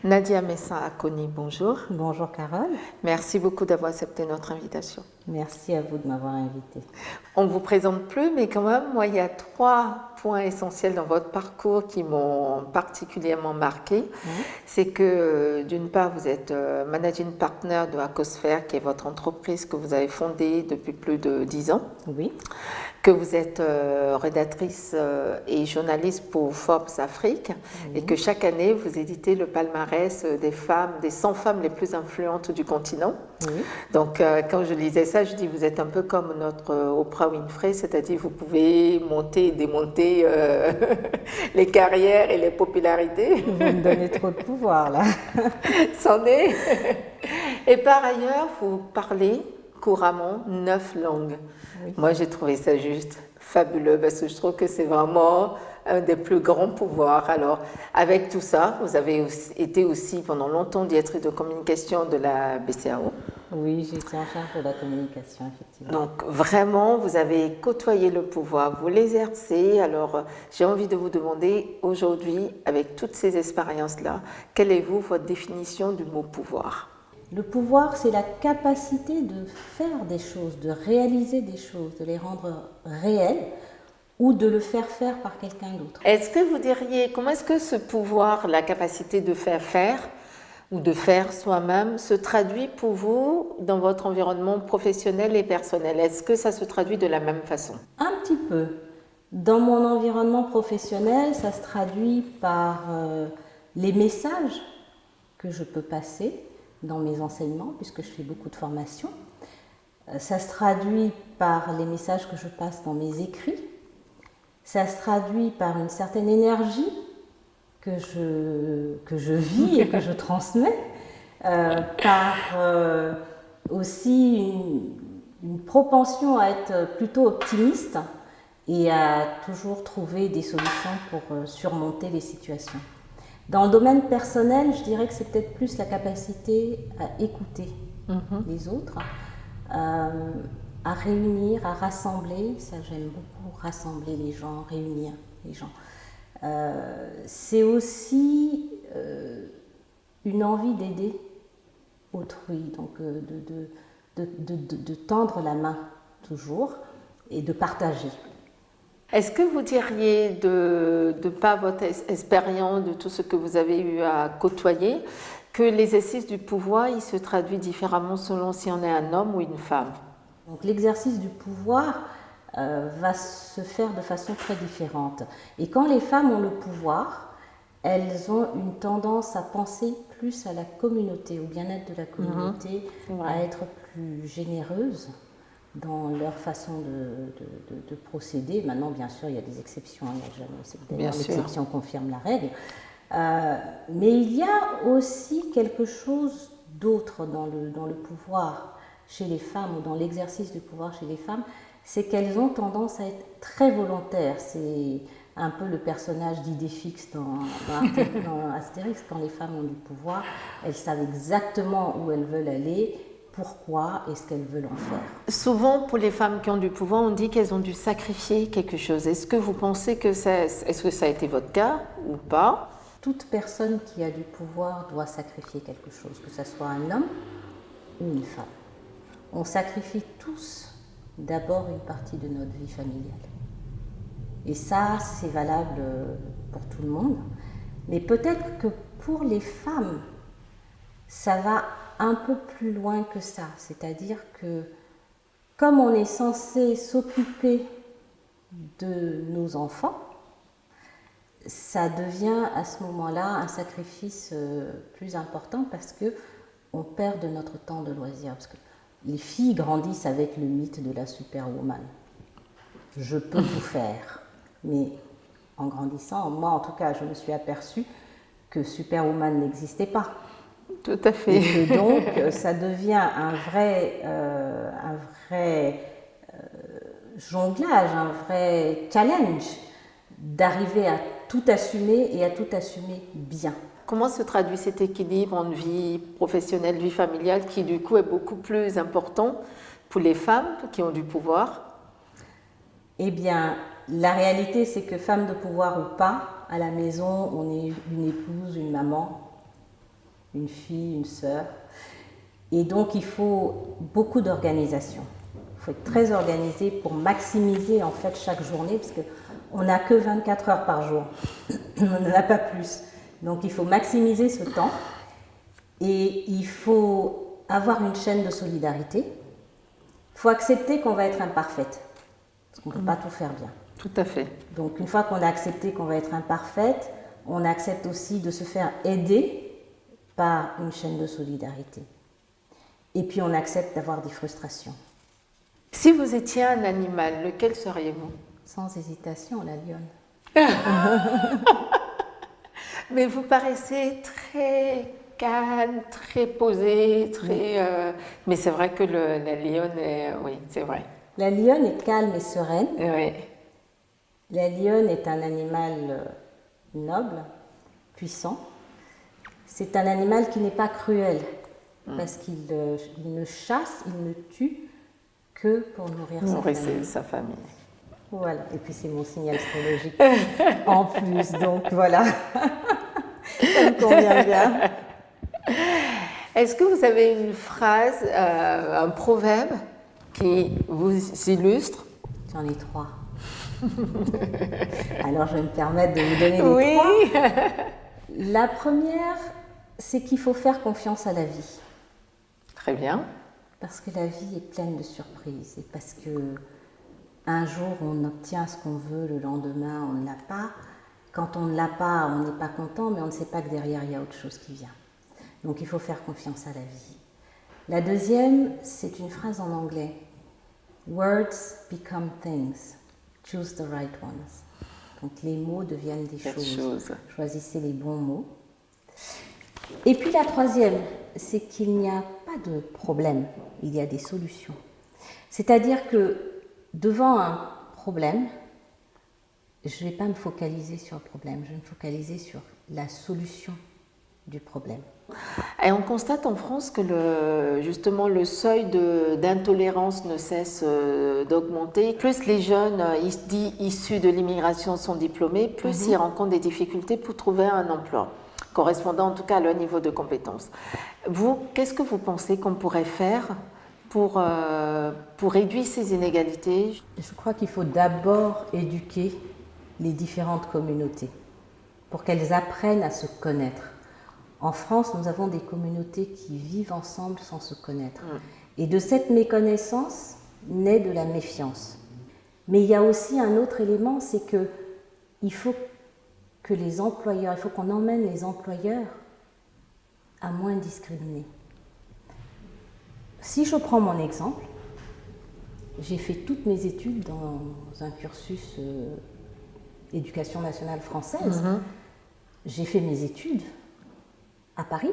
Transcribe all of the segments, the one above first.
Nadia Messa-Akoni, bonjour. Bonjour Carole. Merci beaucoup d'avoir accepté notre invitation. Merci à vous de m'avoir invitée. On ne vous présente plus, mais quand même, moi, il y a 3 points essentiels dans votre parcours qui m'ont particulièrement marqué. C'est que, d'une part, vous êtes managing partner de Acosphere, qui est votre entreprise que vous avez fondée depuis plus de 10 ans. Oui. Que vous êtes rédactrice et journaliste pour Forbes Afrique, et que chaque année, vous éditez le palmarès des 100 femmes les plus influentes du continent. Oui. Donc, quand je lisais ça, je dis, vous êtes un peu comme notre Oprah Winfrey, c'est-à-dire vous pouvez monter et démonter les carrières et les popularités. Vous me donnez trop de pouvoir, là. C'en est. Et par ailleurs, vous parlez couramment 9 langues. Oui. Moi, j'ai trouvé ça juste fabuleux parce que je trouve que c'est vraiment un des plus grands pouvoirs. Alors, avec tout ça, vous avez été aussi pendant longtemps directrice de communication de la BCAO. Oui, j'étais en charge de la communication, effectivement. Donc, vraiment, vous avez côtoyé le pouvoir, vous l'exercez. Alors, j'ai envie de vous demander aujourd'hui, avec toutes ces expériences-là, quelle est votre définition du mot pouvoir ? Le pouvoir, c'est la capacité de faire des choses, de réaliser des choses, de les rendre réelles ou de le faire faire par quelqu'un d'autre. Est-ce que vous diriez, comment est-ce que ce pouvoir, la capacité de faire ou de faire soi-même, se traduit pour vous dans votre environnement professionnel et personnel? Est-ce que ça se traduit de la même façon? Un petit peu. Dans mon environnement professionnel, ça se traduit par les messages que je peux passer dans mes enseignements, puisque je fais beaucoup de formations. Ça se traduit par les messages que je passe dans mes écrits. Ça se traduit par une certaine énergie que je vis et que je transmets, par aussi une propension à être plutôt optimiste et à toujours trouver des solutions pour surmonter les situations. Dans le domaine personnel, je dirais que c'est peut-être plus la capacité à écouter les autres, à réunir, à rassembler. Ça, j'aime beaucoup rassembler les gens, réunir les gens. C'est aussi une envie d'aider autrui, donc de tendre la main toujours et de partager. Est-ce que vous diriez, de par votre expérience, de tout ce que vous avez eu à côtoyer, que l'exercice du pouvoir, il se traduit différemment selon si on est un homme ou une femme? Donc l'exercice du pouvoir va se faire de façon très différente. Et quand les femmes ont le pouvoir, elles ont une tendance à penser plus à la communauté, au bien-être de la communauté, à être plus généreuses dans leur façon de procéder. Maintenant, bien sûr, il y a des exceptions, l'exception confirme la règle. Mais il y a aussi quelque chose d'autre dans le pouvoir chez les femmes, ou dans l'exercice du pouvoir chez les femmes, c'est qu'elles ont tendance à être très volontaires. C'est un peu le personnage d'Idéfix dans Astérix. Quand les femmes ont du pouvoir, elles savent exactement où elles veulent aller, pourquoi et ce qu'elles veulent en faire. Souvent, pour les femmes qui ont du pouvoir, on dit qu'elles ont dû sacrifier quelque chose. Est-ce que vous pensez que ça a été votre cas ou pas? Toute personne qui a du pouvoir doit sacrifier quelque chose, que ce soit un homme ou une femme. On sacrifie tous d'abord une partie de notre vie familiale. Et ça, c'est valable pour tout le monde. Mais peut-être que pour les femmes, ça va un peu plus loin que ça. C'est-à-dire que comme on est censé s'occuper de nos enfants, ça devient à ce moment-là un sacrifice plus important parce que on perd de notre temps de loisir. Parce que les filles grandissent avec le mythe de la superwoman. Je peux tout faire. Mais en grandissant, moi en tout cas, je me suis aperçue que superwoman n'existait pas. Tout à fait. Et que donc, ça devient un vrai jonglage, un vrai challenge d'arriver à tout assumer et à tout assumer bien. Comment se traduit cet équilibre entre vie professionnelle, vie familiale, qui du coup est beaucoup plus important pour les femmes qui ont du pouvoir? Eh bien, la réalité, c'est que femme de pouvoir ou pas, à la maison, on est une épouse, une maman, une fille, une sœur. Et donc, il faut beaucoup d'organisation. Il faut être très organisé pour maximiser en fait chaque journée, parce qu'on n'a que 24 heures par jour. On n'en a pas plus. Donc, il faut maximiser ce temps. Et il faut avoir une chaîne de solidarité. Il faut accepter qu'on va être imparfaite, parce qu'on ne peut pas tout faire bien. Tout à fait. Donc, une fois qu'on a accepté qu'on va être imparfaite, on accepte aussi de se faire aider par une chaîne de solidarité. Et puis, on accepte d'avoir des frustrations. Si vous étiez un animal, lequel seriez-vous? Sans hésitation, la lionne. Mais vous paraissez très calme, très posé, très... Mais c'est vrai que la lionne est... Oui, c'est vrai. La lionne est calme et sereine. Oui. La lionne est un animal noble, puissant. C'est un animal qui n'est pas cruel, parce qu'il ne chasse, il ne tue que pour nourrir sa famille. Voilà, et puis c'est mon signal astrologique en plus, donc voilà, ça me convient bien. Est-ce que vous avez une phrase, un proverbe qui vous illustre? J'en ai 3. Alors je vais me permettre de vous donner les 3. La première, c'est qu'il faut faire confiance à la vie. Très bien. Parce que la vie est pleine de surprises et parce que un jour on obtient ce qu'on veut, le lendemain on ne l'a pas. Quand on ne l'a pas, on n'est pas content, mais on ne sait pas que derrière il y a autre chose qui vient. Donc il faut faire confiance à la vie. La deuxième, c'est une phrase en anglais. Words become things. Choose the right ones. Donc les mots deviennent des choses. Choisissez les bons mots. Et puis la troisième, c'est qu'il n'y a pas de problème, il y a des solutions. C'est-à-dire que devant un problème, je ne vais pas me focaliser sur le problème, je vais me focaliser sur la solution du problème. Et on constate en France que justement le seuil d'intolérance ne cesse d'augmenter. Plus les jeunes issus de l'immigration sont diplômés, plus ils rencontrent des difficultés pour trouver un emploi, correspondant en tout cas à leur niveau de compétence. Vous, qu'est-ce que vous pensez qu'on pourrait faire pour réduire ces inégalités? Je crois qu'il faut d'abord éduquer les différentes communautés pour qu'elles apprennent à se connaître. En France, nous avons des communautés qui vivent ensemble sans se connaître. Et de cette méconnaissance naît de la méfiance. Mais il y a aussi un autre élément, c'est qu'il faut que les employeurs, il faut qu'on emmène les employeurs à moins discriminer. Si je prends mon exemple, j'ai fait toutes mes études dans un cursus éducation nationale française. J'ai fait mes études à Paris.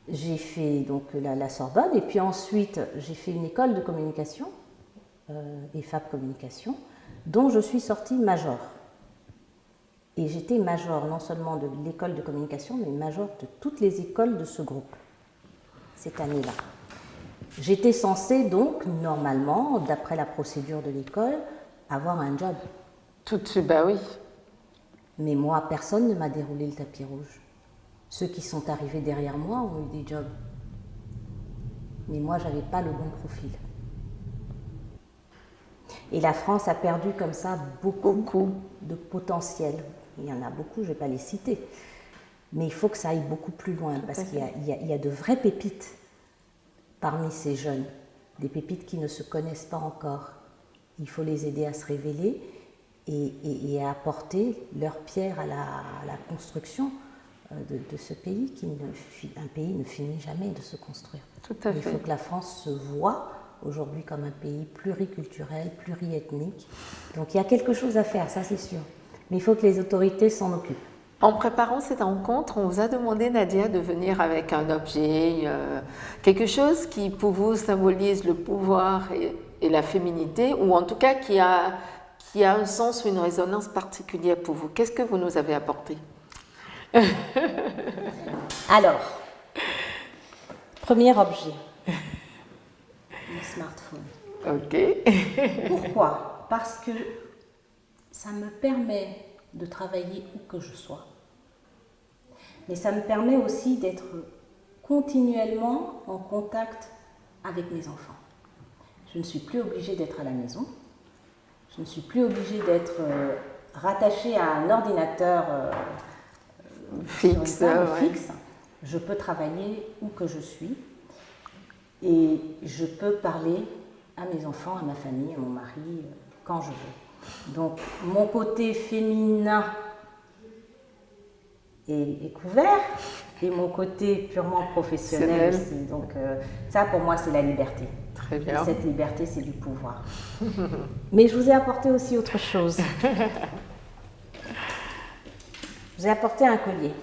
J'ai fait donc la Sorbonne et puis ensuite j'ai fait une école de communication, EFAP Communication, dont je suis sortie major. Et j'étais major non seulement de l'école de communication, mais major de toutes les écoles de ce groupe, cette année-là. J'étais censée donc, normalement, d'après la procédure de l'école, avoir un job. Tout de suite, bah oui. Mais moi, personne ne m'a déroulé le tapis rouge. Ceux qui sont arrivés derrière moi ont eu des jobs. Mais moi, je n'avais pas le bon profil. Et la France a perdu comme ça beaucoup de potentiel. Il y en a beaucoup, je ne vais pas les citer. Mais il faut que ça aille beaucoup plus loin parce qu'il y a de vraies pépites parmi ces jeunes. Des pépites qui ne se connaissent pas encore. Il faut les aider à se révéler et à apporter leur pierre à la construction de ce pays, un pays ne finit jamais de se construire. Tout à fait. Il faut que la France se voie aujourd'hui comme un pays pluriculturel, pluriethnique. Donc il y a quelque chose à faire, ça c'est sûr. Mais il faut que les autorités s'en occupent. En préparant cette rencontre, on vous a demandé, Nadia, de venir avec un objet, quelque chose qui pour vous symbolise le pouvoir et la féminité, ou en tout cas qui a un sens ou une résonance particulière pour vous. Qu'est-ce que vous nous avez apporté? Alors, premier objet, le smartphone. Ok. Pourquoi? Parce que ça me permet de travailler où que je sois. Mais ça me permet aussi d'être continuellement en contact avec mes enfants. Je ne suis plus obligée d'être à la maison. Je ne suis plus obligée d'être rattachée à un ordinateur fixe. Fixe. Je peux travailler où que je suis et je peux parler à mes enfants, à ma famille, à mon mari, quand je veux. Donc mon côté féminin est couvert et mon côté purement professionnel aussi. Donc ça pour moi c'est la liberté. Très bien. Et cette liberté c'est du pouvoir. Mais je vous ai apporté aussi autre chose. Je vous ai apporté un collier.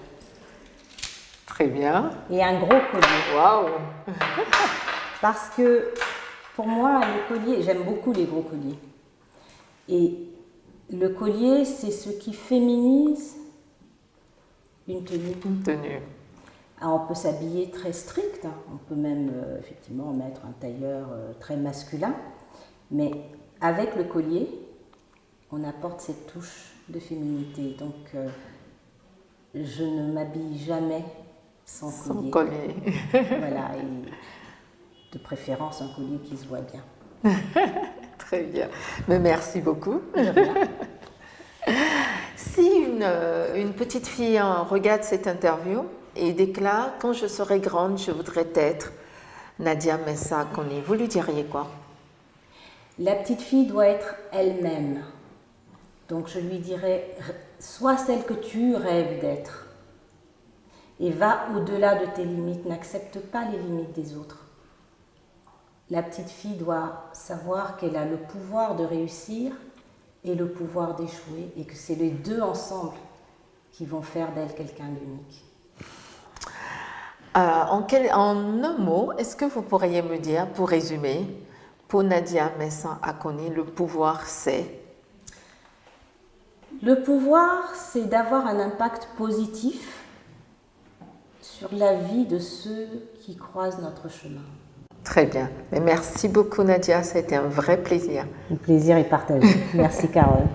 Très bien. Et un gros collier. Waouh. Parce que pour moi le collier, j'aime beaucoup les gros colliers. Et le collier c'est ce qui féminise une tenue. Une tenue. Alors, on peut s'habiller très strict, on peut même effectivement mettre un tailleur très masculin, mais avec le collier, on apporte cette touche de féminité. Donc, je ne m'habille jamais sans collier. Sans collier. Voilà, et de préférence un collier qui se voit bien. Très bien. Mais merci beaucoup. De rien. Si une petite fille regarde cette interview et déclare « Quand je serai grande, je voudrais être Nadia Mensah Akoni », vous lui diriez quoi? La petite fille doit être elle-même. Donc je lui dirais « Sois celle que tu rêves d'être et va au-delà de tes limites, n'accepte pas les limites des autres. » La petite fille doit savoir qu'elle a le pouvoir de réussir et le pouvoir d'échouer, et que c'est les deux ensemble qui vont faire d'elle quelqu'un d'unique. En un mot, est-ce que vous pourriez me dire, pour résumer, pour Nadia Mensah Akoni, le pouvoir c'est? Le pouvoir, c'est d'avoir un impact positif sur la vie de ceux qui croisent notre chemin. Très bien. Mais merci beaucoup Nadia, ça a été un vrai plaisir. Le plaisir est partagé. Merci Carole.